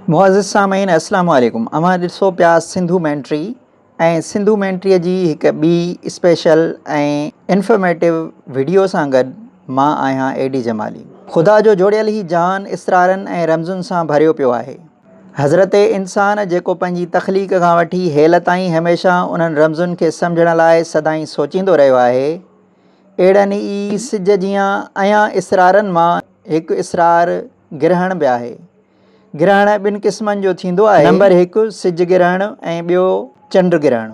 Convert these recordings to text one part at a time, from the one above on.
मुअज़्ज़िज़ सामीन अस्सलामु अलैकुम। अमां ॾिसो पिया सिंधु मैंट्री ऐं सिंधु मैंट्रीअ जी हिकु ॿी स्पेशल ऐं इंफॉर्मेटिव वीडियो सां गॾु मां आहियां एडी जमाली। ख़ुदा जो जोड़ियल ई जहान इसरारनि ऐं रमज़ुनि सां भरियो पियो आहे। हज़रत इंसान जेको पंहिंजी तख़लीक़ खां वठी हेल ताईं हमेशह उन्हनि रमज़ुनि खे सम्झण लाइ सदाईं सोचींदो रहियो आहे, अहिड़नि ई सिज जीअं अयां इसरारनि मां हिकु इसरार ग्रहण बि आहे। ग्रहण ॿिनि क़िस्मनि जो थींदो आहे। नंबर 1 सिज ग्रहण ऐं ॿियो चंड ग्रहण।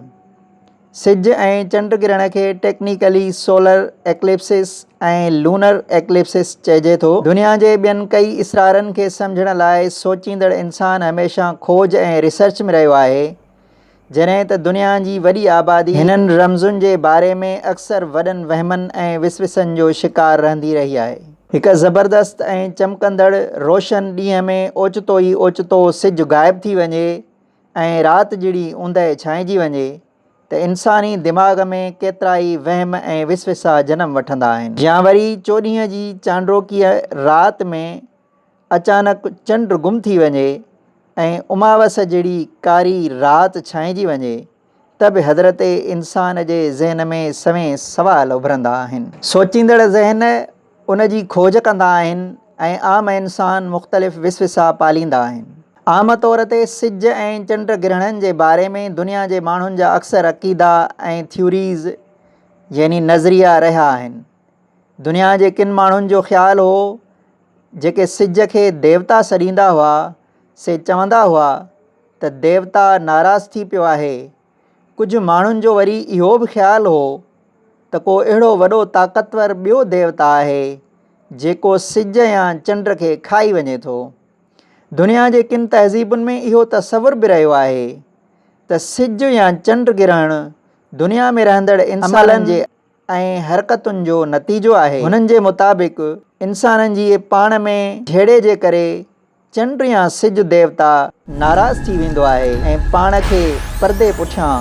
सिज ऐं चंड ग्रहण खे टेक्निकली सोलर एक्लिप्सिस ऐं लूनर एक्लिप्सिस चइजे थो। दुनिया जे ॿियनि कई इसरारनि खे सम्झण लाइ सोचींदड़ इंसान हमेशह खोज ऐं रिसर्च में रहियो आहे, जॾहिं त दुनिया जी वॾी आबादी हिननि रमज़ुनि जे बारे में अक्सर वॾनि वहमनि ऐं विसविसनि जो शिकार रहंदी रही आहे। हिकु ज़बरदस्त ऐं चमकंदड़ रोशन ॾींहं में ओचितो ई ओचितो सिज ग़ाइबु थी वञे ऐं राति जहिड़ी ऊंदहि छांइजी वञे त इंसानी दिमाग़ में केतिरा ई वहम ऐं विसविसा जनम वठंदा आहिनि। या वरी 14 जी चांडोकीअ राति में अचानक चंड गुम थी वञे ऐं उमावस जहिड़ी कारी राति छांइजी वञे त बि हज़रत इंसान जे ज़हन में सवें सवाल उभरंदा आहिनि। सोचींदड़ ज़हन उन जी खोज कंदा आहिनि ऐं आम इंसान मुख़्तलिफ़ विसविसा पालींदा आहिनि। आम तौर ते सिज ऐं चंड ग्रहणनि जे बारे में दुनिया जे माण्हुनि जा अक्सर अक़ीदा ऐं थ्यूरीज़ यानी नज़रिया रहिया आहिनि। दुनिया जे किन माण्हुनि जो ख़्यालु हो जेके सिज खे देवता सॾींदा हुआ, से चवंदा हुआ त देवता नाराज़ थी पियो आहे। कुझु माण्हुनि जो वरी इहो बि ख़्यालु हो त को अहिड़ो वॾो ताक़तवर ॿियो देवता आहे जेको सिज या चंड खे खाई वञे थो। दुनिया जे किन तहज़ीबुनि में इहो तसवुर बि रहियो आहे त सिज या चंड ग्रहण दुनिया में रहंदड़ इंसाननि जे ऐं हरकतुनि जो नतीजो आहे। हुननि जे मुताबिक़ इंसाननि जी पाण में झेड़े जे करे चंड या सिज देवता नाराज़ थी वेंदो आहे ऐं पाण खे परदे पुठियां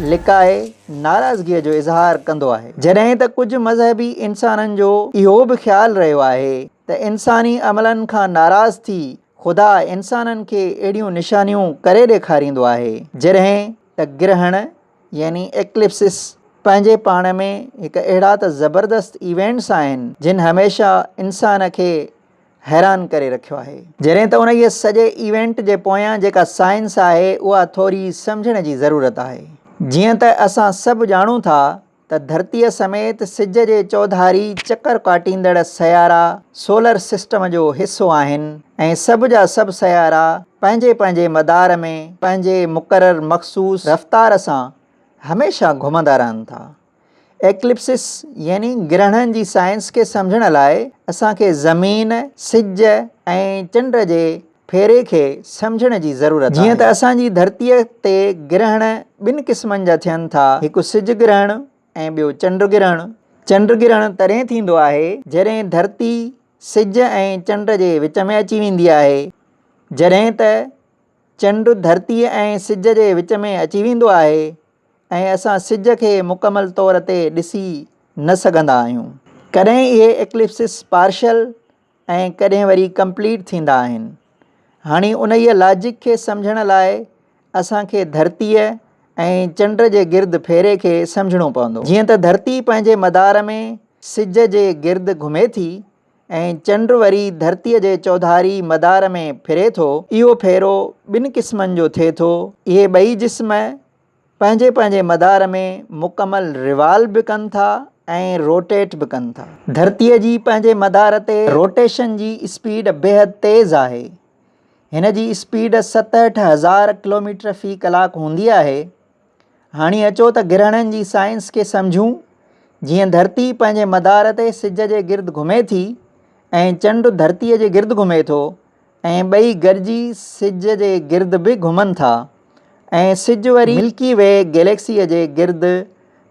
लिकाए नाराज़गीअ जो इज़हार कंदो आहे। जॾहिं त कुझु मज़हबी इंसाननि जो इहो बि ख़्यालु रहियो आहे त इंसानी अमलनि खां नाराज़ थी ख़ुदा इंसाननि खे अहिड़ियूं निशानियूं करे ॾेखारींदो आहे जॾहिं त ग्रहण यानी एक्लिप्सिस पंहिंजे पाण में हिकु अहिड़ा त ज़बरदस्त इवेंट्स आहिनि जिन हमेशह इंसान खे हैरान करे रखियो आहे। जॾहिं त उन इहे सॼे इवेंट जे पोयां जेका साइंस आहे उहा थोरी सम्झण जी ज़रूरत आहे। जीअं त असां सभु ॼाणूं था त धरतीअ समेत सिज जे चौधारी चकर काटींदड़ सयारा सोलर सिस्टम जो हिसो आहिनि ऐं सभु जा सभु सयारा पंहिंजे पंहिंजे मदार में पंहिंजे मुक़ररु मख़सूस रफ़्तार सां हमेशह घुमंदा रहनि था। एक्लिप्सिस यानी ग्रहणनि जी साइंस खे सम्झण लाइ असांखे ज़मीन, सिज ऐं चंड जे फेरे खे सम्झण जी ज़रूरत आहे। जीअं त असांजी धरतीअ ते ग्रहण ॿिनि क़िस्मनि जा थियनि था, हिकु सिज ग्रहण ऐं ॿियो चंड ग्रहण। चंड ग्रहण तॾहिं थींदो आहे जॾहिं धरती सिज ऐं चंड जे विच में अची वेंदी आहे। जॾहिं त चंड धरतीअ ऐं सिज जे विच में अची वेंदो आहे ऐं असां सिज खे मुकमल तौर ते ॾिसी न सघंदा आहियूं। कॾहिं इहे एक्लिप्सिस पार्शल ऐं कॾहिं वरी कंप्लीट थींदा आहिनि। हाणे उन ई लॉजिक खे सम्झण लाइ असांखे धरतीअ ऐं चंड जे गिर्द फेरे खे सम्झणो पवंदो। जीअं त धरती पंहिंजे मदार में सिज जे गिर्द घुमे थी ऐं चंड वरी धरतीअ जे चौधारी मदार में फिरे थो, इहो फेरो ॿिनि क़िस्मनि जो थिए थो। इहे ॿई जिस्म पंहिंजे पंहिंजे मदार में मुकमल रिवाल्व बि कनि था ऐं रोटेट बि कनि था। धरतीअ जी पंहिंजे मदार ते रोटेशन जी स्पीड बेहद तेज़ आहे। हिन जी स्पीड 67,000 किलोमीटर फ़ी कलाक हूंदी आहे। हाणे अचो त ग्रहणनि जी साइंस खे सम्झूं। जीअं धरती पंहिंजे मदार ते सिज जे गिर्द घुमे थी ऐं चंड धरतीअ जे गिर्द घुमे थो ऐं ॿई गॾिजी सिज जे गिर्द बि घुमनि था ऐं सिज वरी मिल्की वे गैलेक्सीअ जे गिर्द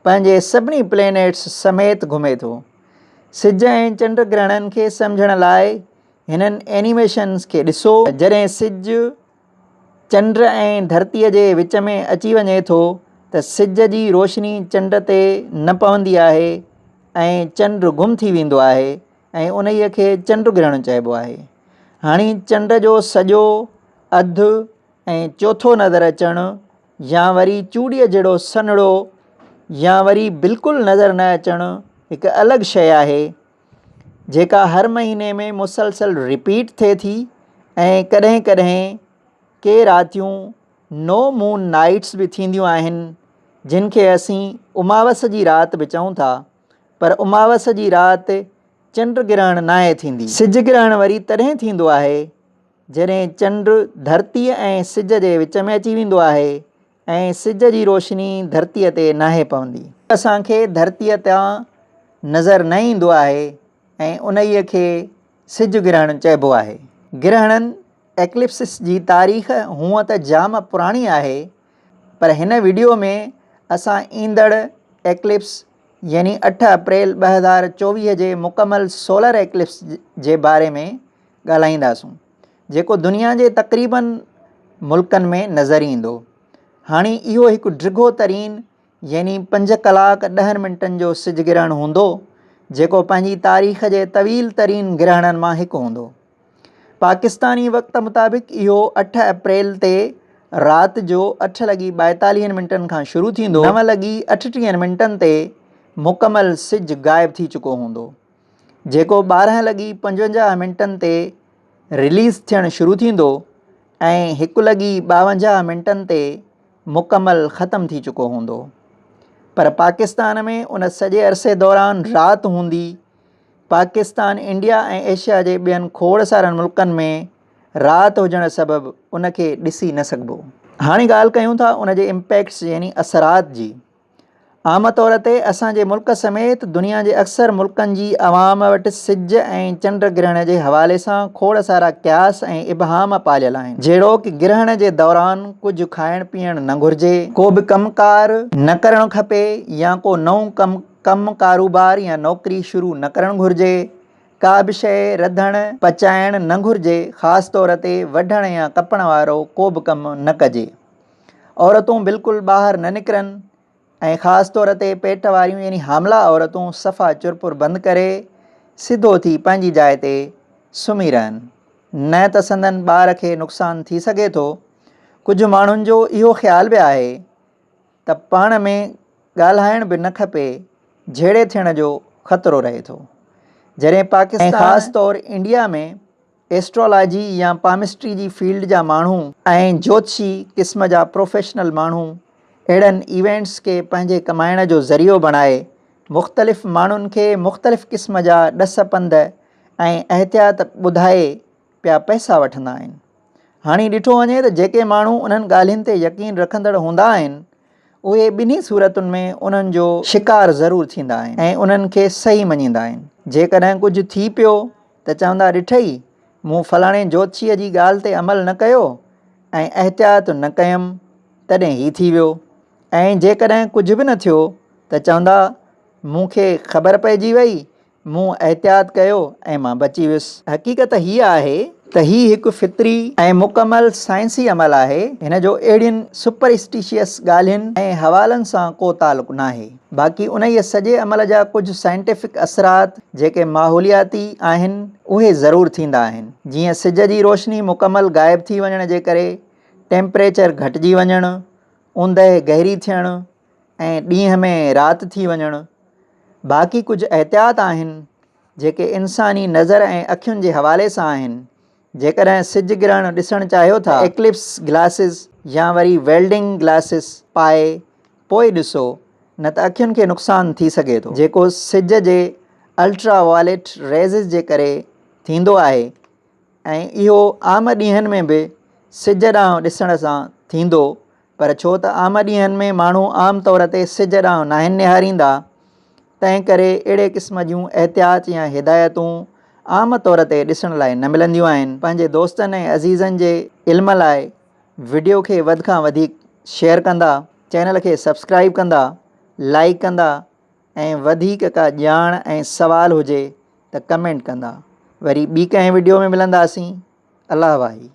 पंहिंजे सभिनी प्लैनेट्स समेत घुमे थो। सिज ऐं चंड ग्रहणनि खे सम्झण लाइ हिननि एनिमेशन्स खे ॾिसो। जॾहिं सिज चंड ऐं धरतीअ जे विच में अची वञे थो त सिज जी रोशनी चंड ते न पवंदी आहे ऐं चंड गुम थी वेंदो आहे ऐं उन खे चंड ग्रहण चइबो आहे। हाणे चंड जो सॼो अधु ऐं चोथो नज़र अचणु या वरी चूड़ीअ जहिड़ो सन्हड़ो या वरी बिल्कुलु नज़र न अचणु हिकु अलॻि शइ आहे जेका हर महीने में मुसलसल रिपीट थिए थी ऐं कॾहिं कॾहिं के रातियूं नो मून नाइट्स बि थींदियूं आहिनि जिन खे असीं उमावस जी राति बि चऊं था। पर उमावस जी राति चंड ग्रहण नाहे थींदी। सिज ग्रहण वरी तॾहिं थींदो आहे जॾहिं चंड धरतीअ ऐं सिज जे विच में अची वेंदो आहे ऐं सिज जी रोशनी धरतीअ ते नाहे पवंदी। असांखे धरतीअ तां नज़र न ईंदो आहे ऐं उन्हीअ खे सिज ग्रहण चइबो आहे। ग्रहणनि एक्लिप्सिस जी तारीख़ हूअं त जाम पुराणी आहे, पर हिन वीडियो में असां ईंदड़ एक्लिप्स यानी 8 अप्रैल 2024 जे मुकमल सोलर एक्लिप्स जे बारे में ॻाल्हाईंदासूं जेको दुनिया जे तक़रीबन मुल्कनि में नज़र ईंदो। हाणे इहो हिकु डिघो तरीन यानी 5 कलाक 10 मिंटनि जो सिज ग्रहण हूंदो जेको पंहिंजी तारीख़ जे तवील तरीन ग्रहणनि मां हिकु हूंदो। पाकिस्तानी वक़्त मुताबिक़ इहो 8 अप्रैल ते राति जो 8:42 खां शुरू थींदो। 9:38 मिंटनि ते मुकमल सिज गायब थी चुको हूंदो जेको 12:55 ते रिलीज़ थियणु शुरू थींदो ऐं 1:52 ते मुकमल ख़तमु थी चुको हूंदो। पर पाकिस्तान में उन सॼे अरसे दौरान राति हूंदी। पाकिस्तान इंडिया ऐं एशिया जे ॿियनि खोड़ सारनि मुल्कनि में राति हुजण सबबि उनखे ॾिसी न सघिबो। हाणे ॻाल्हि कयूं था उन जे इम्पैक्ट्स यानी असरात जी। आम तौर ते असांजे मुल्क समेत दुनिया जे अक्सर मुल्कनि जी अवाम वटि सिज ऐं चंड ग्रहण जे हवाले सां खोड़ सारा क़यास ऐं इबहाम पालियल आहिनि। जहिड़ो कि ग्रहण जे दौरान कुझु खाइण पीअण न घुरिजे, को बि कमकार न करणु खपे या को नओं कमु कारोबार या नौकरी शुरू न करणु घुरिजे, का बि शइ रधणु पचाइणु न घुरिजे, ख़ासि तौर ते वढण या कपण वारो को बि कमु न कजे। औरतूं बिल्कुलु ॿाहिरि न निकिरनि ऐं ख़ासि तौर ते पेट वारियूं यानी हामला औरतूं सफ़ा चुरपुर बंदि करे सिधो थी पंहिंजी जाइ ते सुम्ही रहनि, न त संदनि ॿार खे नुक़सानु थी सघे थो। कुझु माण्हुनि जो इहो ख़्याल बि आहे त पाण में ॻाल्हाइण बि न खपे, झेड़े थियण जो ख़तरो रहे थो। जॾहिं पाकिस्तान ख़ासि तौर इंडिया में एस्ट्रोलॉजी या पामिस्ट्री जी फील्ड जा माण्हू ऐं ज्योतिषी क़िस्म जा प्रोफेशनल माण्हू अहिड़नि इवेंट्स खे पंहिंजे कमाइण जो ज़रियो बणाए मुख़्तलिफ़ माण्हुनि खे मुख़्तलिफ़ क़िस्म जा ॾस पंध ऐं एहतियात ॿुधाए पिया पैसा वठंदा आहिनि। हाणे ॾिठो वञे त जेके माण्हू उन्हनि ॻाल्हियुनि ते यकीन रखंदड़ हूंदा आहिनि उहे ॿिन्ही सूरतुनि में उन्हनि जो शिकार ज़रूरु थींदा आहिनि ऐं उन्हनि खे सही मञींदा आहिनि। जेकॾहिं कुझु थी पियो त चवंदा ॾिठई मूं फलाणे ज्योतिषीअ जी ॻाल्हि ते अमल न कयो ऐं एहतियात न कयमि तॾहिं ही थी वियो। ऐं जेकॾहिं कुझु बि न थियो त चवंदा मूंखे ख़बर पइजी वई, मूं एहतियात कयो ऐं मां बची वियुसि। हक़ीक़त हीअ आहे त हीउ हिकु फितरी ऐं मुकमल साइंसी अमल आहे। हिन जो अहिड़ियुनि सुपरस्टिशियस ॻाल्हियुनि ऐं हवालनि सां को तालुक़ु नाहे। बाक़ी उन ई सॼे अमल जा कुझु साइंटिफिक असरात जेके माहौलियाती आहिनि उहे ज़रूरु थींदा आहिनि। जीअं सिज जी रोशनी मुकमल गायब थी वञण जे करे टेम्परेचर घटिजी वञणु, ऊंदहि गहरी थियणु ऐं ॾींहं में राति थी वञणु। बाक़ी कुझु एहतियात आहिनि जेके इंसानी नज़र ऐं अखियुनि जे हवाले सां आहिनि। जेकॾहिं सिज ग्रहण ॾिसणु चाहियो था एक्लिप्स ग्लासिस या वरी वेल्डिंग ग्लासिस पाए पोइ ॾिसो, न त अखियुनि खे नुक़सानु थी सघे थो जेको सिज जे अल्ट्रावायलेट रेज़िस जे करे थींदो आहे ऐं इहो आम ॾींहंनि में बि सिज ॾांहुं ॾिसण सां थींदो। पर छो त आम ॾींहंनि में माण्हू आम तौर ते सिज ॾांहुं नाहिनि निहारींदा, तंहिं करे अहिड़े क़िस्म जूं एहतियात या हिदायतूं आम तौर ते ॾिसण लाइ न मिलंदियूं आहिनि। पंहिंजे दोस्तनि ऐं अज़ीज़नि जे इल्म लाइ वीडियो खे वधि खां वधीक शेयर कंदा, चैनल खे सब्सक्राइब कंदा, लाइक कंदा ऐं वधीक का ॼाण ऐं सवाल हुजे त कमेंट कंदा। वरी ॿी कंहिं वीडियो में मिलंदासीं। अल्लाह वाही।